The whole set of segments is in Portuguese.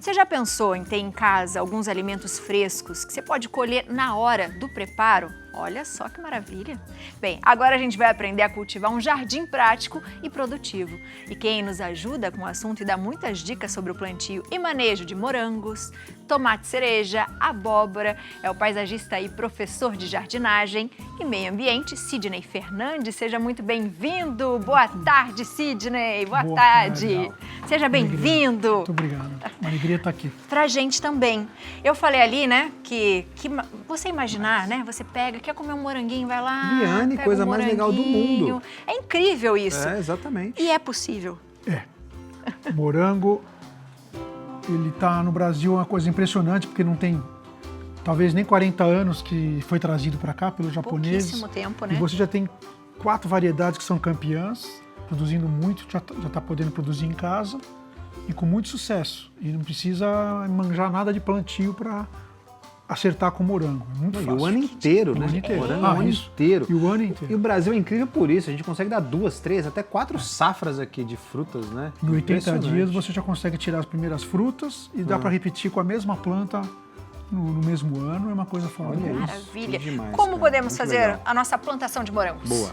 Você já pensou em ter em casa alguns alimentos frescos que você pode colher na hora do preparo? Olha só que maravilha! Bem, agora a gente vai aprender a cultivar um jardim prático e produtivo. E quem nos ajuda com o assunto e dá muitas dicas sobre o plantio e manejo de morangos, tomate cereja, abóbora, é o paisagista e professor de jardinagem e meio ambiente, Sidney Fernandes. Seja muito bem-vindo! Boa tarde, Sidney! Boa tarde! Seja bem-vindo! Muito obrigado. Uma alegria estar aqui. Pra gente também. Eu falei ali, né, que você imaginar, né, você quer comer um moranguinho, vai lá, Liane, pega coisa um mais legal do mundo. É incrível isso. É, exatamente. E é possível. O morango, ele tá no Brasil, uma coisa impressionante, porque não tem talvez nem 40 anos que foi trazido para cá pelos japoneses. Pouquíssimo tempo, né? E você já tem 4 variedades que são campeãs, produzindo muito, já tá podendo produzir em casa e com muito sucesso. E não precisa manjar nada de plantio para acertar com o morango. É muito fácil. E o ano inteiro, né? O ano inteiro. Morango o ano inteiro. E o ano inteiro. E o Brasil é incrível por isso. A gente consegue dar 2, 3, até 4 safras aqui de frutas, né? Em 80 dias você já consegue tirar as primeiras frutas e dá para repetir com a mesma planta no mesmo ano. É uma coisa fabulosa. Maravilha. Demais, Como cara. podemos Muito fazer legal. a nossa plantação de morangos? Boa.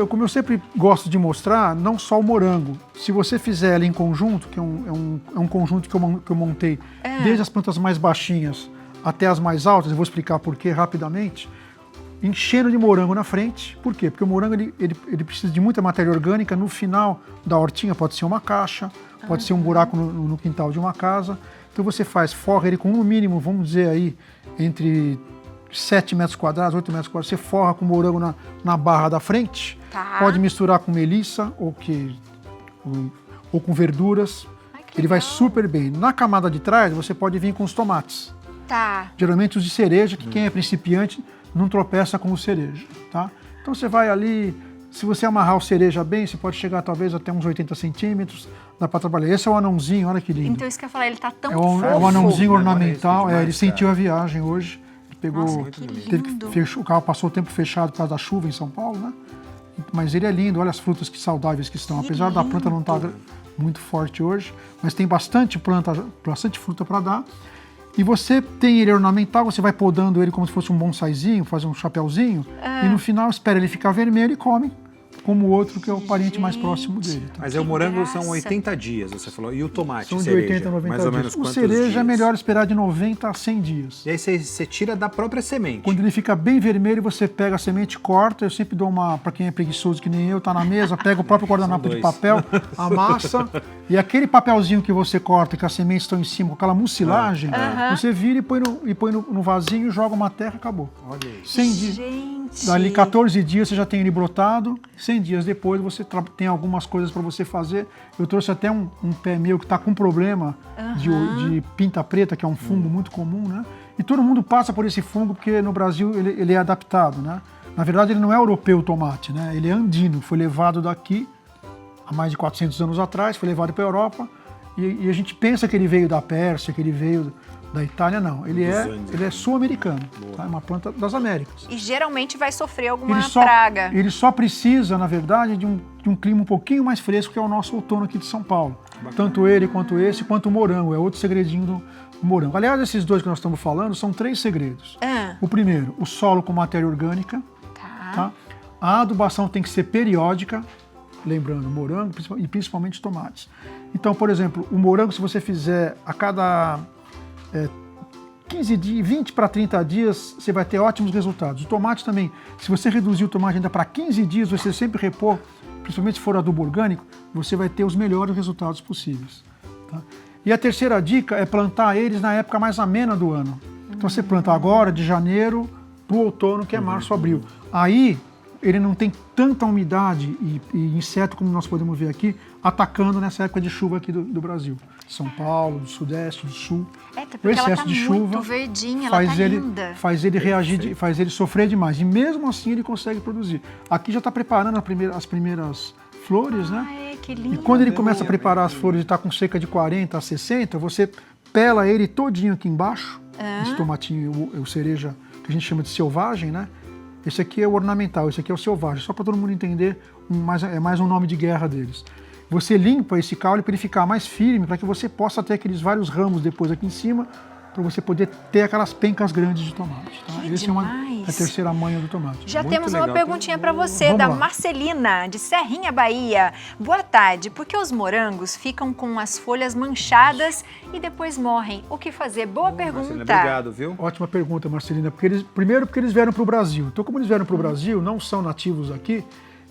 Como eu sempre gosto de mostrar, não só o morango. Se você fizer ela em conjunto, que é um conjunto que eu montei, desde as plantas mais baixinhas até as mais altas, eu vou explicar por quê rapidamente, enchendo de morango na frente. Por quê? Porque o morango ele precisa de muita matéria orgânica. No final da hortinha pode ser uma caixa, pode ser um buraco no quintal de uma casa. Então você forra ele com no mínimo, vamos dizer aí, entre 7 metros quadrados, 8 metros quadrados, você forra com morango na barra da frente. Tá. Pode misturar com melissa ou com verduras. Ai, que Ele vai legal. super bem. Na camada de trás, você pode vir com os tomates. Tá. Geralmente os de cereja, que quem é principiante não tropeça com o cereja, tá? Então você vai ali, se você amarrar o cereja bem, você pode chegar talvez até uns 80 centímetros, dá para trabalhar. Esse é o anãozinho, olha que lindo. Então isso que eu ia falar, ele tá tão É fofo. o anãozinho ornamental, Agora é ele isso demais, sentiu a viagem hoje, ele pegou, Nossa, que lindo. o carro passou o tempo fechado por causa da chuva em São Paulo, né? Mas ele é lindo, olha as frutas que saudáveis que estão, Que apesar da planta não estar lindo. muito forte hoje, mas tem bastante fruta para dar. E você tem ele ornamental, você vai podando ele como se fosse um bonsaizinho, fazer um chapéuzinho, e no final espera ele ficar vermelho e come, como o outro que é o parente mais próximo dele. Tá? Mas o morango graça. são 80 dias, você falou. E o tomate, São de cereja? 80 a 90 mais ou dias. menos O quantos cereja dias? é melhor esperar de 90 a 100 dias. E aí você tira da própria semente. Quando ele fica bem vermelho, você pega a semente e corta. Eu sempre dou para quem é preguiçoso que nem eu, tá na mesa, pega o próprio guardanapo de dois. papel, amassa, e aquele papelzinho que você corta, que as sementes estão em cima, com aquela mucilagem, você vira e põe no vasinho, joga uma terra, acabou. Olha isso. 100 dias. Gente. Dali 14 dias você já tem ele brotado, 100 dias depois você tem algumas coisas para você fazer. Eu trouxe até um pé meu que está com problema de pinta preta, que é um fungo muito comum, né? E todo mundo passa por esse fungo porque no Brasil ele é adaptado, né? Na verdade ele não é europeu o tomate, né? Ele é andino, foi levado daqui há mais de 400 anos atrás, foi levado para a Europa e a gente pensa que ele veio da Pérsia, que ele veio da Itália, não. Ele é sul-americano, tá? É uma planta das Américas. E geralmente vai sofrer alguma Ele praga. Ele só precisa, na verdade, de um clima um pouquinho mais fresco, que é o nosso outono aqui de São Paulo. Tanto ele, quanto esse, quanto o morango. É outro segredinho do morango. Aliás, esses dois que nós estamos falando são 3 segredos. O primeiro, o solo com matéria orgânica. Tá? A adubação tem que ser periódica, lembrando, morango e principalmente tomates. Então, por exemplo, o morango, se você fizer a cada 15 dias, 20 para 30 dias, você vai ter ótimos resultados. O tomate também, se você reduzir o tomate ainda para 15 dias, você sempre repor, principalmente se for adubo orgânico, você vai ter os melhores resultados possíveis. Tá? E a terceira dica é plantar eles na época mais amena do ano. Então você planta agora, de janeiro, para o outono, que é março, abril. Aí ele não tem tanta umidade e inseto, como nós podemos ver aqui, atacando nessa época de chuva aqui do Brasil. São Paulo, do Sudeste, do Sul. Porque o ela excesso tá de chuva muito verdinha, ela tá linda. faz ele reagir, faz ele sofrer demais. E mesmo assim ele consegue produzir. Aqui já está preparando as primeiras flores, né? Ai, que lindo. E quando ele começa a preparar as flores e está com cerca de 40 a 60, você pela ele todinho aqui embaixo. Esse tomatinho, o cereja, que a gente chama de selvagem, né? Esse aqui é o ornamental, esse aqui é o selvagem, só para todo mundo entender, é mais um nome de guerra deles. você limpa esse caule para ele ficar mais firme, para que você possa ter aqueles vários ramos depois aqui em cima, para você poder ter aquelas pencas grandes de tomate. Tá? Que Essa é a terceira manha do tomate. Já Muito temos uma legal. perguntinha para você, Vamos da lá. Marcelina, de Serrinha, Bahia. Boa tarde. Por que os morangos ficam com as folhas manchadas e depois morrem? O que fazer? Boa Marcelina, pergunta. obrigado, viu? Ótima pergunta, Marcelina. Primeiro porque eles vieram para o Brasil. Então, como eles vieram para o Brasil, não são nativos aqui,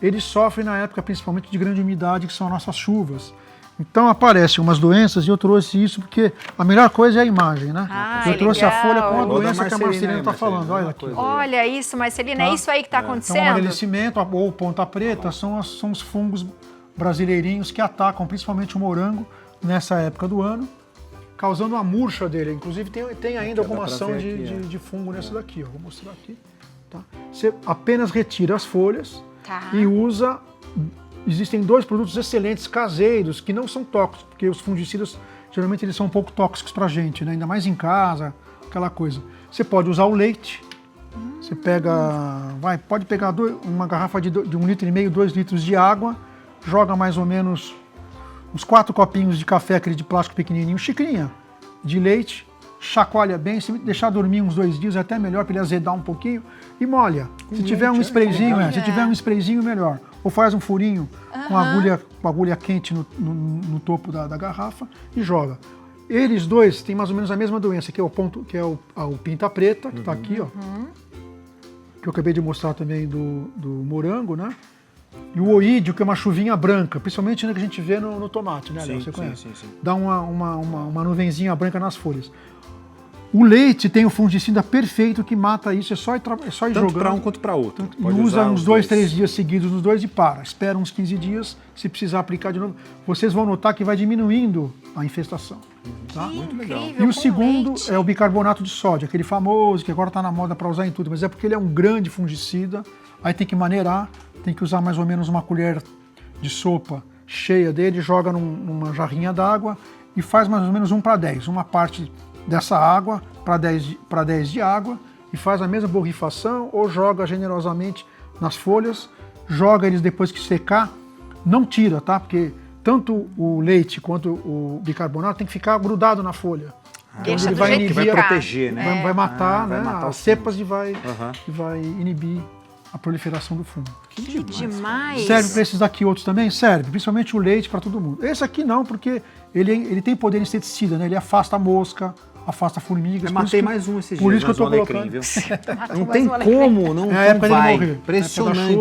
eles sofrem na época principalmente de grande umidade, que são as nossas chuvas. Então aparecem umas doenças e eu trouxe isso porque a melhor coisa é a imagem, né? Ah, eu trouxe a folha com a Igual da doença que a Marcelina aí, está falando. Olha aqui. coisa. Olha isso, Marcelina, é Tá. isso aí que está Então, o acontecendo? amarelecimento ou ponta preta são os fungos brasileirinhos que atacam principalmente o morango nessa época do ano, causando a murcha dele. Inclusive tem ainda Aqui, ó, alguma dá pra ação ver aqui, de fungo nessa daqui. Ó. Vou mostrar aqui. Tá? Você apenas retira as folhas Tá. e usa... Existem 2 produtos excelentes caseiros que não são tóxicos, porque os fungicidas geralmente eles são um pouco tóxicos pra gente, né? Ainda mais em casa, aquela coisa. Você pode usar o leite. Você pode pegar uma garrafa de 1,5 litro, 2 litros de água, joga mais ou menos uns 4 copinhos de café, aquele de plástico pequenininho, xicrinha de leite, chacoalha bem, se deixar dormir uns 2 dias é até melhor para ele azedar um pouquinho e molha. Se tiver um sprayzinho, se tiver um sprayzinho melhor. Ou faz um furinho com agulha quente no topo da garrafa e joga. Eles dois têm mais ou menos a mesma doença, que é o pinta preta, que está aqui, ó. Que eu acabei de mostrar também do morango, né? E o oídio, que é uma chuvinha branca, principalmente que a gente vê no tomate, né, Léo? Você conhece? Sim. Dá uma nuvenzinha branca nas folhas. O leite tem o fungicida perfeito que mata isso, é só ir Tanto jogando. para um quanto para outro. E Pode usa usar uns os 2, 3 dias seguidos nos dois e para. Espera uns 15 dias, se precisar aplicar de novo. Vocês vão notar que vai diminuindo a infestação. Tá? Que legal. incrível, E o com segundo leite. é o bicarbonato de sódio, aquele famoso que agora está na moda para usar em tudo, mas é porque ele é um grande fungicida. Aí tem que maneirar, tem que usar mais ou menos uma colher de sopa cheia dele, joga numa jarrinha d'água e faz mais ou menos 1:10. Uma parte dessa água para 10 de água e faz a mesma borrifação ou joga generosamente nas folhas, joga eles depois que secar, não tira, tá? Porque tanto o leite quanto o bicarbonato tem que ficar grudado na folha. Deixa ele do vai jeito inibir, que vai ficar. proteger, né? Vai matar, vai né, matar as os cepas fungos. e vai inibir a proliferação do fungo. Que demais. Serve para esses daqui outros também? Serve, principalmente o leite para todo mundo. Esse aqui não, porque ele tem poder inseticida, né? Ele afasta a mosca, afasta formigas. Eu por isso matei que- mais um esses dias. Por isso que eu tô mas o alecrim, colocando. viu? Não mais tem um alecrim. como, não, É a época não dele vai. morrer. Impressionante.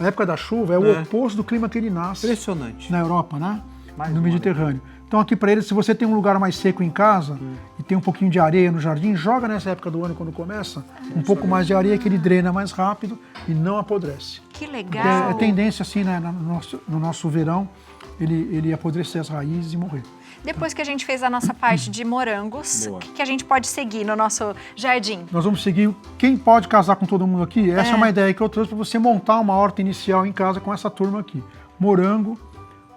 A época da chuva é o oposto do clima que ele nasce Impressionante. na Europa, né? Mais No um Mediterrâneo. Então aqui para ele, se você tem um lugar mais seco em casa e tem um pouquinho de areia no jardim, joga nessa época do ano quando começa um pouco mais de areia que ele drena mais rápido e não apodrece. Que Porque legal. é tendência assim, né, no nosso verão, ele apodrecer as raízes e morrer. Depois que a gente fez a nossa parte de morangos, Boa. o que a gente pode seguir no nosso jardim? Nós vamos seguir quem pode casar com todo mundo aqui. Essa é uma ideia que eu trouxe para você montar uma horta inicial em casa com essa turma aqui. Morango,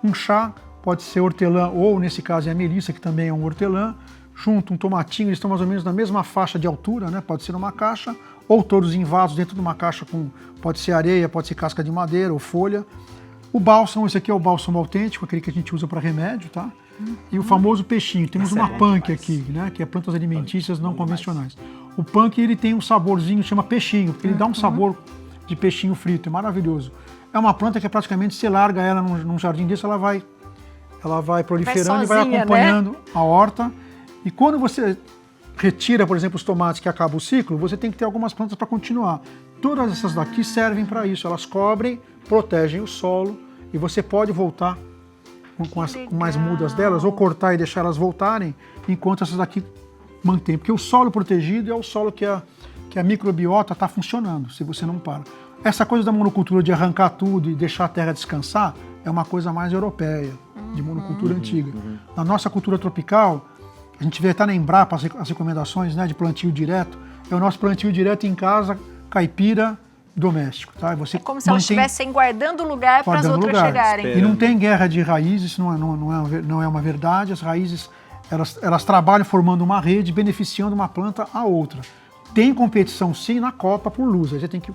um chá, pode ser hortelã ou, nesse caso, é a melissa, que também é um hortelã. Junto um tomatinho, eles estão mais ou menos na mesma faixa de altura, né? Pode ser numa caixa, ou todos em vasos dentro de uma caixa com, pode ser areia, pode ser casca de madeira ou folha. O bálsamo, esse aqui é o bálsamo autêntico, aquele que a gente usa para remédio, tá? E o famoso peixinho. Temos uma punk aqui, né? Que é plantas alimentícias não convencionais. O punk, ele tem um saborzinho, chama peixinho, porque ele dá um sabor de peixinho frito, é maravilhoso. É uma planta que é praticamente, você larga ela num jardim desse, ela vai proliferando e vai sozinha, acompanhando a horta. E quando você retira, por exemplo, os tomates que acaba o ciclo, você tem que ter algumas plantas para continuar. Todas essas daqui servem para isso. Elas cobrem, protegem o solo e você pode voltar com mais mudas delas ou cortar e deixar elas voltarem enquanto essas daqui mantêm. Porque o solo protegido é o solo que a microbiota está funcionando, se você não para. Essa coisa da monocultura de arrancar tudo e deixar a terra descansar é uma coisa mais europeia, de monocultura antiga. Na nossa cultura tropical, a gente vê até na Embrapa as recomendações, né, de plantio direto, é o nosso plantio direto em casa, caipira, doméstico. Tá? Você É como se elas estivessem guardando lugar para as guardando outras lugar. chegarem. E não tem guerra de raízes, isso não é uma verdade. As raízes, elas trabalham formando uma rede, beneficiando uma planta a outra. Tem competição sim na copa por luz. Aí você tem que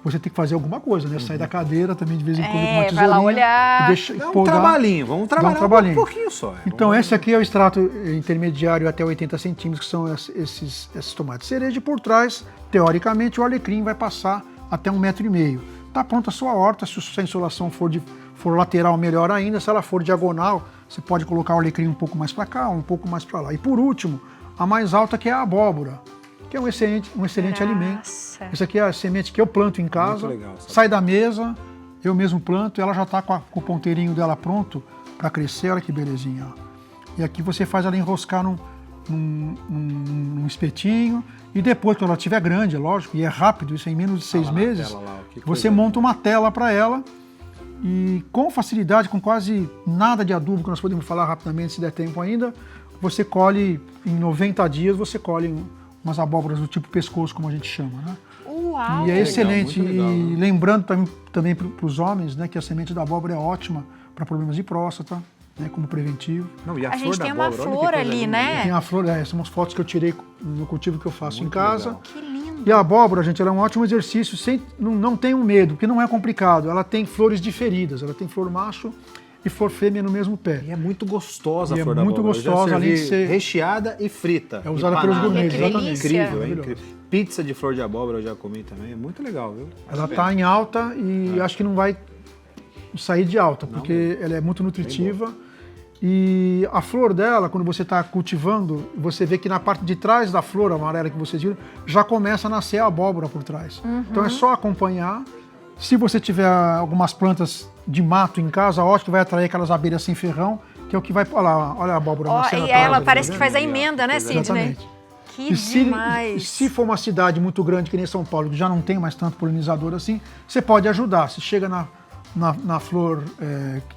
você tem que fazer alguma coisa, né? Sair da cadeira também de vez em quando com uma tesourinha. Vai lá olhar. E deixa, Dá um podar. trabalhinho, vamos trabalhar trabalhinho. um pouquinho só. Então esse aqui é o extrato intermediário até 80 centímetros, que são esses tomates cereja. E por trás, teoricamente, o alecrim vai passar até 1,5 metro. Tá pronta a sua horta, se a insolação for lateral, melhor ainda. Se ela for diagonal, você pode colocar o alecrim um pouco mais para cá, um pouco mais para lá. E por último, a mais alta, que é a abóbora, que é um excelente alimento. Essa aqui é a semente que eu planto em casa, legal, sai da mesa, eu mesmo planto, ela já está com o ponteirinho dela pronto para crescer, olha que belezinha. Ó. E aqui você faz ela enroscar num espetinho, e depois, quando ela estiver grande, é lógico, e é rápido, isso é em menos de 6 meses, você monta uma tela para ela, e com facilidade, com quase nada de adubo, que nós podemos falar rapidamente se der tempo ainda, você colhe, em 90 dias, você colhe umas abóboras do tipo pescoço, como a gente chama, né? Uau! E é excelente. Muito legal, E lembrando também para os homens, né, que a semente da abóbora é ótima para problemas de próstata, né, como preventivo. Não, e A flor gente da tem uma abóbora, olha que flor coisa ali, linda. né? Tem a flor, são umas fotos que eu tirei no cultivo que eu faço Muito em casa. legal. Que lindo! E a abóbora, gente, ela é um ótimo exercício, não tenham medo, porque não é complicado. Ela tem flores diferidas, ela tem flor macho e flor fêmea no mesmo pé. E é muito gostosa E a flor é da muito abóbora. Eu já gostosa, além de servi ser recheada e frita. É usada pelos empanada. gourmets, Que exatamente. delícia. Incrível, é Maravilhoso. incrível. Pizza de flor de abóbora eu já comi também, é muito legal, viu? Ela está em alta e acho que não vai sair de alta, porque ela é muito nutritiva. E a flor dela, quando você está cultivando, você vê que na parte de trás da flor amarela que vocês viram, já começa a nascer a abóbora por trás. Então é só acompanhar. Se você tiver algumas plantas de mato em casa, ótimo, que vai atrair aquelas abelhas sem ferrão, que é o que vai... Olha a abóbora nascendo E atrás, ela ali, parece tá que vendo? faz a emenda, né, Sidney? Exatamente. Que E se demais! for uma cidade muito grande, que nem São Paulo, que já não tem mais tanto polinizador assim, você pode ajudar. Se chega na flor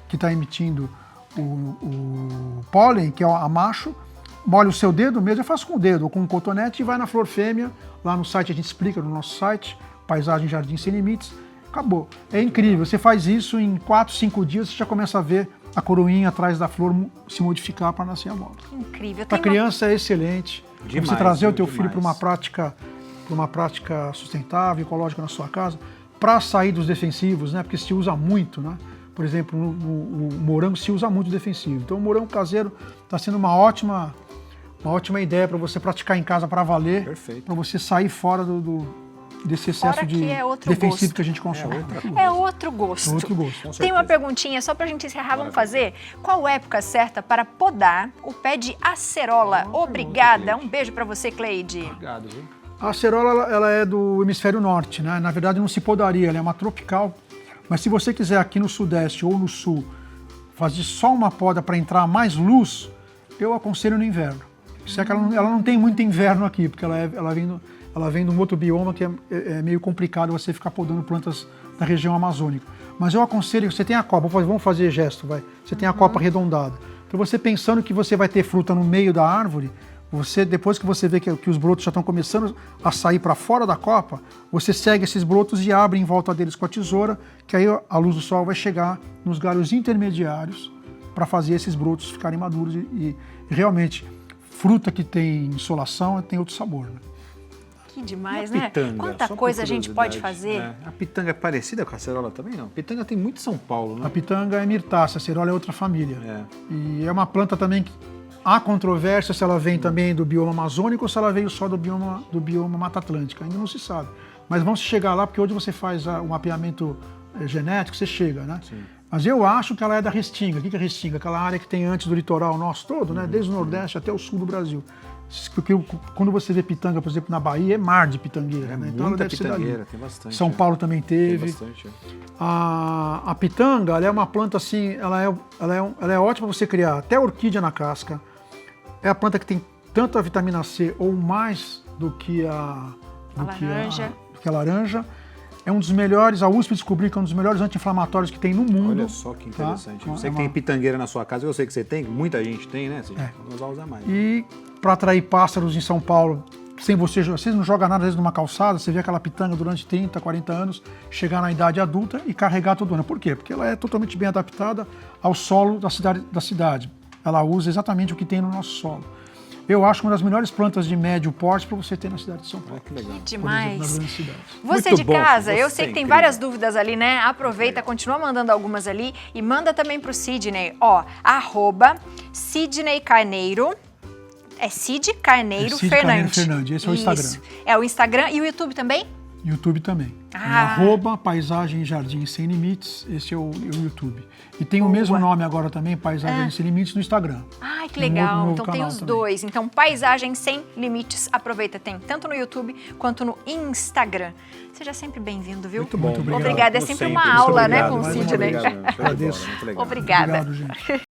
que está emitindo o pólen, que é a macho, molha o seu dedo mesmo, eu faço com o dedo ou com um cotonete e vai na flor fêmea. Lá no site a gente explica, no nosso site, Paisagem Jardim Sem Limites. Acabou. É incrível. Você faz isso em 4, 5 dias, você já começa a ver a coroinha atrás da flor se modificar para nascer a abóbora. Incrível. Para criança é excelente. Demais, Você trazer o teu demais. filho para uma prática sustentável, ecológica na sua casa, para sair dos defensivos, né? Porque se usa muito, né? Por exemplo, no morango se usa muito defensivo. Então o morango caseiro está sendo uma ótima ideia para você praticar em casa para valer, Perfeito. para você sair fora desse excesso Fora de que é outro defensivo gosto. que a gente consome. É outro gosto. É outro gosto. Tem uma perguntinha só pra gente encerrar, vamos fazer? Qual época certa para podar o pé de acerola? Obrigada. Um beijo pra você, Cleide. Obrigado, viu? A acerola ela é do hemisfério norte, né? Na verdade não se podaria, ela é uma tropical. Mas se você quiser aqui no sudeste ou no sul fazer só uma poda para entrar mais luz, eu aconselho no inverno. Se é que ela não tem muito inverno aqui, porque ela vem de um outro bioma que é meio complicado você ficar podando plantas da região amazônica. Mas eu aconselho, você tem a copa, vamos fazer gesto, vai. Você tem a copa arredondada. Então você pensando que você vai ter fruta no meio da árvore, depois que você vê que os brotos já estão começando a sair para fora da copa, você segue esses brotos e abre em volta deles com a tesoura, que aí a luz do sol vai chegar nos galhos intermediários para fazer esses brotos ficarem maduros e realmente fruta que tem insolação tem outro sabor, né? Que demais, E a né? pitanga? Quanta Só por coisa a gente pode curiosidade, fazer. né? A pitanga é parecida com a acerola também, não? Pitanga tem muito em São Paulo, A né? pitanga é mirtácea, a acerola é outra família. É. E é uma planta também que há controvérsia se ela vem também do bioma amazônico ou se ela veio só do bioma Mata Atlântica. Ainda não se sabe. Mas vamos chegar lá, porque hoje você faz o mapeamento genético, você chega, né? Sim. Mas eu acho que ela é da Restinga. O que é Restinga? Aquela área que tem antes do litoral nosso todo, né? Desde o Nordeste até o sul do Brasil. Porque quando você vê pitanga, por exemplo, na Bahia, é mar de pitangueira. É né? Então ela muita deve ser dali. pitangueira, tem bastante. São Paulo também Tem teve. bastante. A pitanga, ela é uma planta assim, ela é ótima para você criar até orquídea na casca. É a planta que tem tanto a vitamina C ou mais do que a laranja. É um dos melhores, a USP descobriu que é um dos melhores anti-inflamatórios que tem no mundo. Olha só que interessante. Tá? Você que tem pitangueira na sua casa, eu sei que você tem, muita gente tem, né? Nós vamos usar mais. E para atrair pássaros em São Paulo, sem você não joga nada às vezes numa calçada, você vê aquela pitanga durante 30, 40 anos, chegar na idade adulta e carregar todo ano. Por quê? Porque ela é totalmente bem adaptada ao solo da cidade. Ela usa exatamente o que tem no nosso solo. eu acho uma das melhores plantas de médio porte para você ter na cidade de São Paulo. Que legal. Por exemplo, Demais. nas grandes cidades. Você Muito de bom, casa, eu você sei que tem incrível. várias dúvidas ali, né? Aproveita, continua mandando algumas ali e manda também pro Sidney, ó, @Sidney Carneiro. É Cid Carneiro É Cid Carneiro Fernandes. Fernandes, esse é o Instagram. Isso. É o Instagram e o YouTube também? YouTube também. Ah. Paisagem e Jardim Sem Limites, esse é o YouTube. E tem o mesmo nome agora também, Paisagem Sem Limites, no Instagram. Ai, que Tem um legal. novo Então tem canal os também. dois. Então, Paisagem Sem Limites, aproveita, tem tanto no YouTube quanto no Instagram. Seja sempre bem-vindo, viu? Muito bom. Muito obrigado. Obrigada, é Como sempre sempre. uma Muito aula, né, obrigado. com o Mais uma Sidney. vez. Show de bola, Agradeço. muito legal. Obrigada. Obrigado, gente.